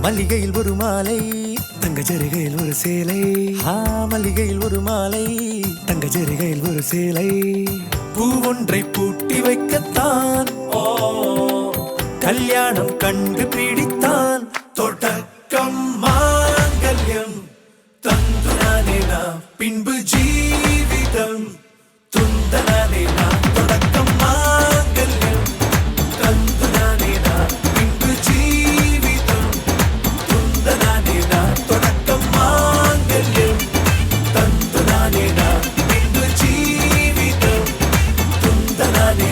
மல்லிகையில் ஒரு மாலை தங்க ஜரிகையில் ஒரு சேலை மல்லிகையில் ஒரு மாலை தங்க ஜரிகையில் ஒரு சேலை பூவொன்றை பூட்டி வைக்கத்தான் கல்யாணம் கண்டு பிடித்தான் தொடக்கம் மாங்கல்யம் தந்து நானே நாம் பின்பு ஜீவிதம் துந்தனானே நாம் தொடக்கம் மாங்கல்யம் தந்து நானே நாம் பின்பு ஜீவிதம் துந்தனானே நாம் தொடக்கம் மாங்கல்யம் தந்து நானே நாம் பின்பு ஜீவிதம் துந்தனானே